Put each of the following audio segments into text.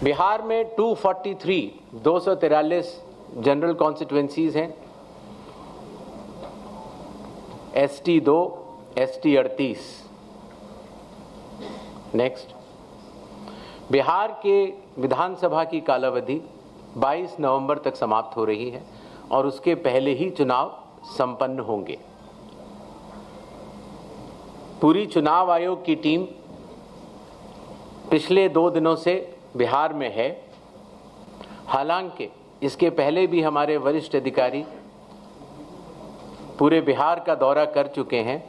बिहार में 243 general constituencies हैं, ST 2, ST 38। Next, Bihar के विधानसभा की कालावधि 22 नवंबर तक समाप्त हो रही है और उसके पहले ही चुनाव संपन्न होंगे। पूरी चुनाव आयोग की टीम पिछले 2 दिनों से बिहार में है। हालांकि इसके पहले भी हमारे वरिष्ठ अधिकारी पूरे बिहार का दौरा कर चुके हैं।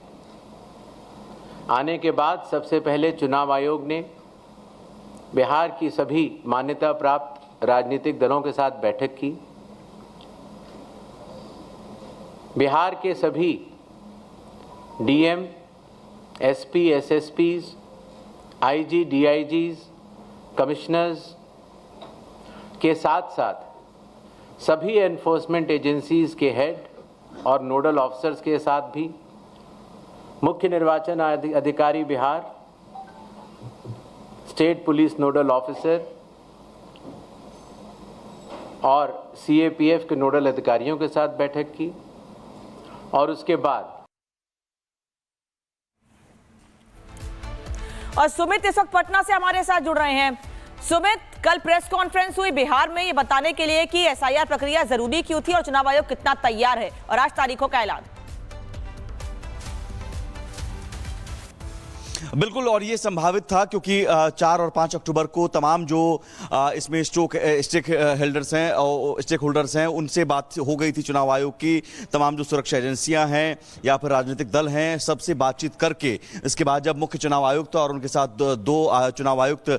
आने के बाद सबसे पहले चुनाव आयोग ने बिहार की सभी मान्यता प्राप्त राजनीतिक दलों के साथ बैठक की। बिहार के सभी DM, SP, SSPs, IG, DIGs, commissioners के साथ साथ सभी एनफोर्समेंट एजेंसीज के हेड और नोडल ऑफिसर्स के साथ भी मुख्य निर्वाचन अधिकारी Bihar, state police nodal officer और CAPF के नोडल अधिकारियों के साथ बैठक की और उसके बाद और सुमित इस वक्त पटना से हमारे साथ जुड़ रहे हैं। सुमित, कल प्रेस कॉन्फ्रेंस हुई बिहार में ये बताने के लिए कि SIR प्रक्रिया जरूरी क्यों थी और चुनाव आयोग कितना तैयार है, और आज तारीखों का ऐलान। बिल्कुल, और ये संभावित था क्योंकि 4 और 5 अक्टूबर को तमाम जो इसमें स्टेक होल्डर्स हैं उनसे बात हो गई थी चुनाव आयोग की। तमाम जो सुरक्षा एजेंसियां हैं या फिर राजनीतिक दल हैं, सबसे बातचीत करके इसके बाद जब मुख्य चुनाव आयुक्त और उनके साथ 2 चुनाव आयुक्त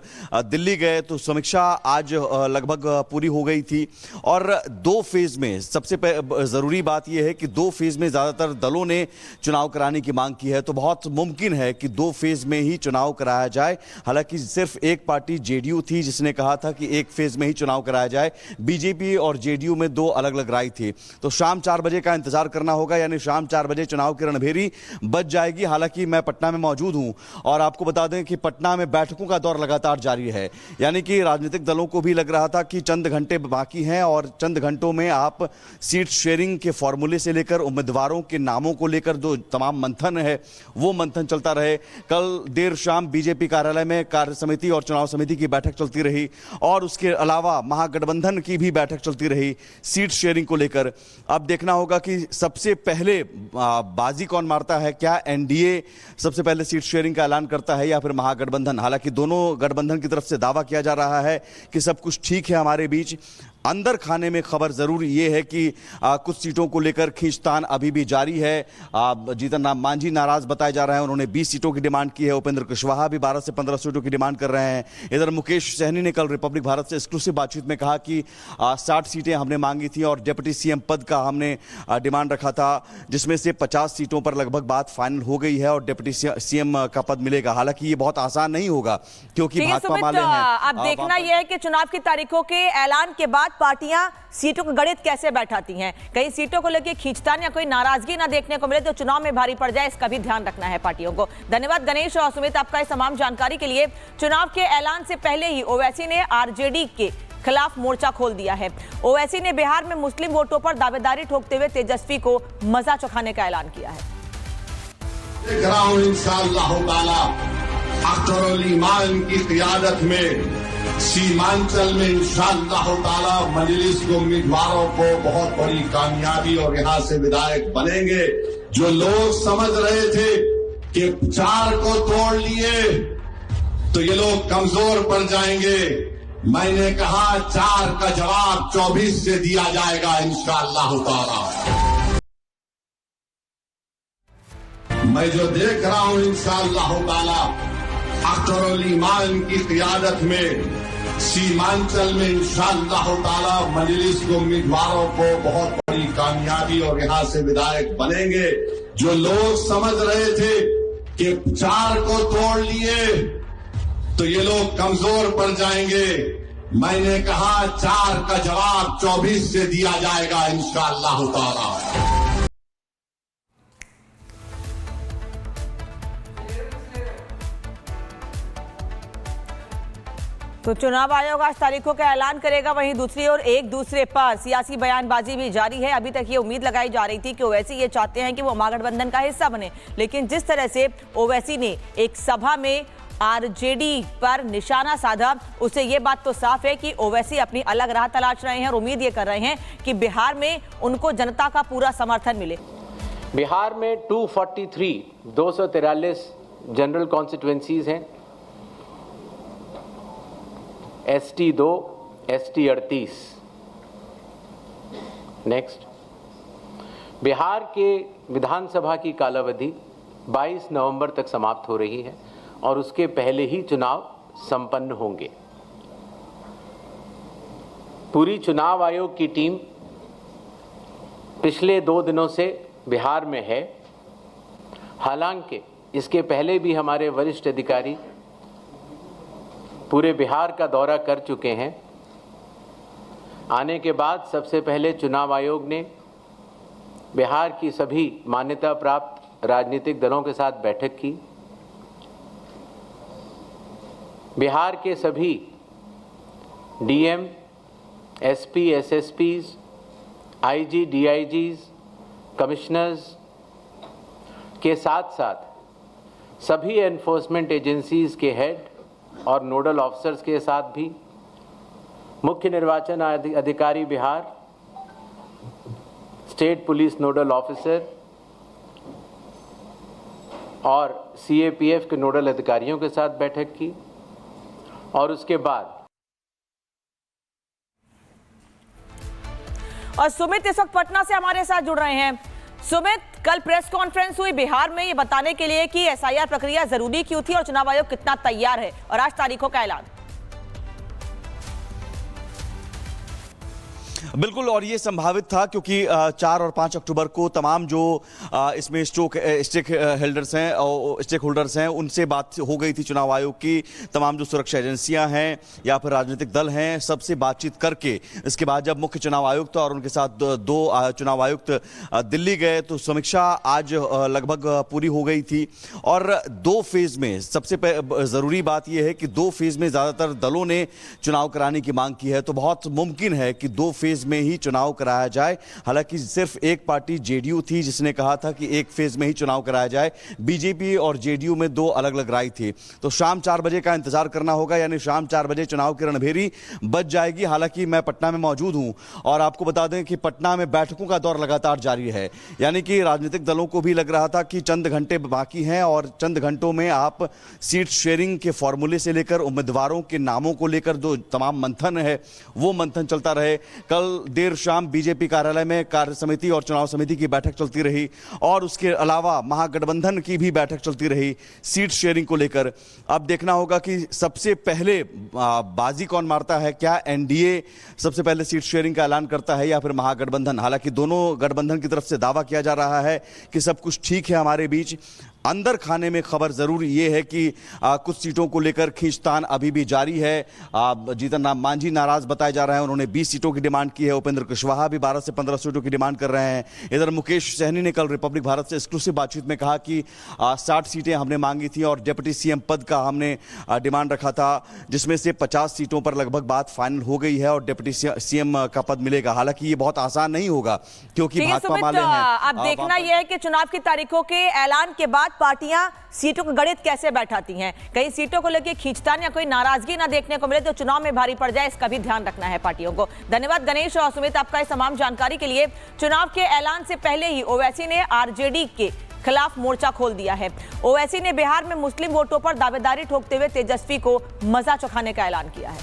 दिल्ली गए तो समीक्षा आज लगभग पूरी हो गई थी। और 2 फेज में सबसे जरूरी बात यह है कि 2 फेज में ज्यादातर दलों ने चुनाव कराने की मांग की है, तो बहुत मुमकिन है कि 2 फेज में ही चुनाव कराया जाए। हालांकि सिर्फ एक पार्टी JDU थी जिसने कहा था कि एक फेज में ही चुनाव कराया जाए। BJP और JDU में 2 अलग अलग राय थी। तो शाम 4 बजे का इंतजार करना होगा, यानी शाम 4 बजे चुनाव की रणभेरी बज जाएगी। हालांकि मैं पटना में मौजूद हूं और आपको बता दें कि पटना में बैठकों का दौर लगातार जारी है, यानी कि राजनीतिक दलों को भी लग रहा था कि चंद घंटे बाकी हैं और चंद घंटों में आप सीट शेयरिंग के फॉर्मूले से लेकर उम्मीदवारों के नामों को लेकर जो तमाम मंथन है वो मंथन चलता रहे। कल देर शाम BJP कार्यालय में कार्य समिति और चुनाव समिति की बैठक चलती रही और उसके अलावा महागठबंधन की भी बैठक चलती रही सीट शेयरिंग को लेकर। अब देखना होगा कि सबसे पहले बाजी कौन मारता है, क्या NDA सबसे पहले सीट शेयरिंग का ऐलान करता है या फिर महागठबंधन। हालांकि दोनों गठबंधन की तरफ से दावा किया जा रहा है कि सब कुछ ठीक है हमारे बीच। अंदर खाने में खबर जरूर ये है कि कुछ सीटों को लेकर खींचतान अभी भी जारी है। जीतन राम मांझी नाराज बताए जा रहे हैं, उन्होंने 20 सीटों की डिमांड की है। उपेंद्र कुशवाहा भी 12 से 15 सीटों की डिमांड कर रहे हैं। इधर मुकेश सहनी ने कल रिपब्लिक भारत से एक्सक्लूसिव बातचीत में कहा कि 60 सीटें हमने मांगी थी और डिप्टी CM पद का हमने डिमांड रखा था, जिसमें से 50 सीटों पर लगभग बात फाइनल हो गई है और डिप्टी CM का पद मिलेगा। हालांकि ये बहुत आसान नहीं होगा क्योंकि भाकपा वाले हैं। अब देखना यह है कि चुनाव की तारीखों के ऐलान के बाद पार्टियां सीटों का गणित कैसे बैठाती हैं। कई सीटों को लेकर खींचतान या कोई नाराजगी ना देखने को मिले तो चुनाव में भारी पड़ जाए, इसका भी ध्यान रखना है पार्टियों को। धन्यवाद गणेश और सुमित आपका इस तमाम जानकारी के लिए। चुनाव के ऐलान से पहले ही ओवैसी ने RJD के खिलाफ मोर्चा खोल दिया है। ओवैसी ने बिहार में मुस्लिम वोटों पर दावेदारी ठोकते हुए तेजस्वी को मजा चखाने का ऐलान किया है। की क़ियादत में सीमांचल में इंशाअल्लाह ताला मजलिस के उम्मीदवारों को बहुत बड़ी कामयाबी और यहाँ से विधायक बनेंगे। जो लोग समझ रहे थे कि 4 को तोड़ लिए तो ये लोग कमजोर पड़ जाएंगे, मैंने कहा 4 का जवाब 24 से दिया जाएगा इंशाअल्लाह ताला। मैं जो देख रहा हूं इंशाअल्लाह ताला की क़ियादत में सीमांचल में इंशाअल्लाह ताला मजलिस के उम्मीदवारों को बहुत बड़ी कामयाबी और यहाँ से विधायक बनेंगे। जो लोग समझ रहे थे कि 4 को तोड़ लिए तो ये लोग कमजोर पड़ जाएंगे, मैंने कहा 4 का जवाब 24 से दिया जाएगा इंशाअल्लाह ताला। तो चुनाव आयोग आज तारीखों का ऐलान करेगा, वहीं दूसरी ओर एक दूसरे पर सियासी बयानबाजी भी जारी है। अभी तक ये उम्मीद लगाई जा रही थी कि ओवैसी ये चाहते हैं कि वो महागठबंधन का हिस्सा बने, लेकिन जिस तरह से ओवैसी ने एक सभा में आरजेडी पर निशाना साधा, उससे ये बात तो साफ है कि ओवैसी अपनी अलग राह तलाश रहे हैं और उम्मीद ये कर रहे हैं कि बिहार में उनको जनता का पूरा समर्थन मिले। बिहार में 243 जनरल कॉन्स्टिट्यूएंसीज हैं, एसटी 2, एसटी 38। नेक्स्ट, बिहार के विधानसभा की कालावधि 22 नवंबर तक समाप्त हो रही है और उसके पहले ही चुनाव संपन्न होंगे। पूरी चुनाव आयोग की टीम पिछले 2 दिनों से बिहार में है। हालांकि इसके पहले भी हमारे वरिष्ठ अधिकारी पूरे बिहार का दौरा कर चुके हैं। आने के बाद सबसे पहले चुनाव आयोग ने बिहार की सभी मान्यता प्राप्त राजनीतिक दलों के साथ बैठक की। बिहार के सभी डीएम, एसपी, एसएसपीज, आईजी, डीआईजीज, कमिश्नर्स के साथ साथ सभी एनफोर्समेंट एजेंसीज के हेड और नोडल ऑफिसर्स के साथ भी मुख्य निर्वाचन अधिकारी Bihar, state police nodal officer और सीएपीएफ के नोडल अधिकारियों के साथ बैठक की। और उसके बाद और सुमित इस वक्त पटना से हमारे साथ जुड़ रहे हैं। सुमित, कल प्रेस कॉन्फ्रेंस हुई बिहार में ये बताने के लिए कि एसआईआर प्रक्रिया जरूरी क्यों थी और चुनाव आयोग कितना तैयार है, और आज तारीखों का ऐलान। बिल्कुल, और ये संभावित था क्योंकि 4 और 5 अक्टूबर को तमाम जो इसमें स्टेक होल्डर्स हैं उनसे बात हो गई थी चुनाव आयोग की। तमाम जो सुरक्षा एजेंसियां हैं या फिर राजनीतिक दल हैं, सबसे बातचीत करके इसके बाद जब मुख्य चुनाव आयुक्त और उनके साथ 2 चुनाव आयुक्त दिल्ली गए तो समीक्षा आज लगभग पूरी हो गई थी। और 2 फेज में सबसे जरूरी बात यह है कि 2 फेज में ज्यादातर दलों ने चुनाव कराने की मांग की है, तो बहुत मुमकिन है कि 2 फेज में ही चुनाव कराया जाए। हालांकि सिर्फ एक पार्टी जेडीयू थी जिसने कहा था कि एक फेज में ही चुनाव कराया जाए। बीजेपी और जेडीयू में 2 अलग अलग राय थी। तो शाम 4 बजे का इंतजार करना होगा, यानी शाम 4 बजे चुनाव की रणभेरी बज जाएगी। हालांकि मैं पटना में मौजूद हूं और आपको बता दें कि पटना में बैठकों का दौर लगातार जारी है, यानी कि राजनीतिक दलों को भी लग रहा था कि चंद घंटे बाकी हैं और चंद घंटों में आप सीट शेयरिंग के फॉर्मूले से लेकर उम्मीदवारों के नामों को लेकर जो तमाम मंथन है वो मंथन चलता रहे। कल देर शाम बीजेपी कार्यालय में कार्य समिति और चुनाव समिति की बैठक चलती रही और उसके अलावा महागठबंधन की भी बैठक चलती रही सीट शेयरिंग को लेकर। अब देखना होगा कि सबसे पहले बाजी कौन मारता है, क्या एनडीए सबसे पहले सीट शेयरिंग का ऐलान करता है या फिर महागठबंधन। हालांकि दोनों गठबंधन की तरफ से दावा किया जा रहा है कि सब कुछ ठीक है हमारे बीच। अंदर खाने में खबर जरूर ये है कि कुछ सीटों को लेकर खींचतान अभी भी जारी है। जीतन राम मांझी नाराज बताए जा रहे हैं, उन्होंने 20 सीटों की डिमांड की है। उपेंद्र कुशवाहा भी 12 से 15 सीटों की डिमांड कर रहे हैं। इधर मुकेश सहनी ने कल रिपब्लिक भारत से एक्सक्लूसिव बातचीत में कहा कि 60 सीटें हमने मांगी थी और डिप्टी सीएम पद का हमने डिमांड रखा था, जिसमें से 50 सीटों पर लगभग बात फाइनल हो गई है और डिप्टी सीएम का पद मिलेगा। हालांकि ये बहुत आसान नहीं होगा क्योंकि भाजपा वाले हैं। अब देखना यह है कि चुनाव की तारीखों के ऐलान के बाद पार्टियां सीटों का गणित कैसे बैठाती हैं। कई सीटों को लेकर खींचतान या कोई नाराजगी ना देखने को मिले तो चुनाव में भारी पड़ जाए, इसका भी ध्यान रखना है पार्टियों को। धन्यवाद गणेश और सुमित आपका इस तमाम जानकारी के लिए। चुनाव के ऐलान से पहले ही ओवैसी ने आरजेडी के खिलाफ मोर्चा खोल दिया है। ओवैसी ने बिहार में मुस्लिम वोटों पर दावेदारी ठोकते हुए तेजस्वी को मजा चखाने का ऐलान किया है।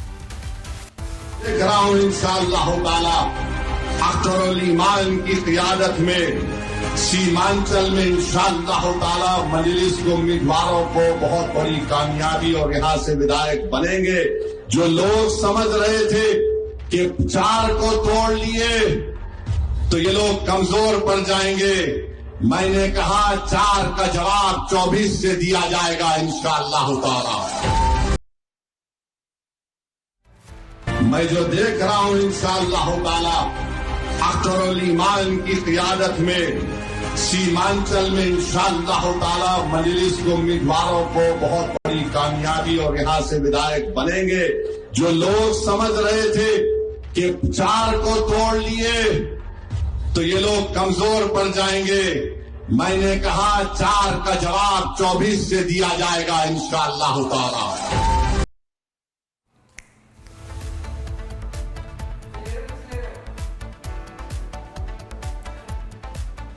की क़ियादत में सीमांचल में इंशाअल्लाह ताला मजलिस के उम्मीदवारों को बहुत बड़ी कामयाबी और यहां से विधायक बनेंगे। जो लोग समझ रहे थे कि 4 को तोड़ लिए तो ये लोग कमजोर पड़ जाएंगे, मैंने कहा 4 का जवाब 24 से दिया जाएगा इंशाअल्लाह ताला। मैं जो देख रहा हूं इंशाअल्लाह ताला अख्तर ईमान की क़ियादत में सीमांचल में इंशाअल्लाह ताला मजलिस के उम्मीदवारों को बहुत बड़ी कामयाबी और यहां से विधायक बनेंगे। जो लोग समझ रहे थे कि 4 को तोड़ लिए तो ये लोग कमजोर पड़ जाएंगे, मैंने कहा 4 का जवाब 24 से दिया जाएगा इंशाअल्लाह ताला।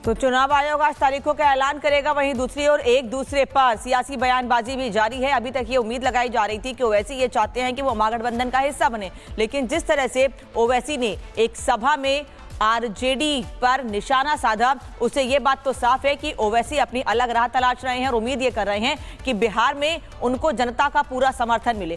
तो चुनाव आयोग आज तारीखों का ऐलान करेगा, वहीं दूसरी ओर एक दूसरे पर सियासी बयानबाजी भी जारी है। अभी तक ये उम्मीद लगाई जा रही थी कि ओवैसी ये चाहते हैं कि वो महागठबंधन का हिस्सा बने, लेकिन जिस तरह से ओवैसी ने एक सभा में आरजेडी पर निशाना साधा, उससे ये बात तो साफ है कि ओवैसी अपनी अलग राह तलाश रहे हैं और उम्मीद ये कर रहे हैं कि बिहार में उनको जनता का पूरा समर्थन मिले।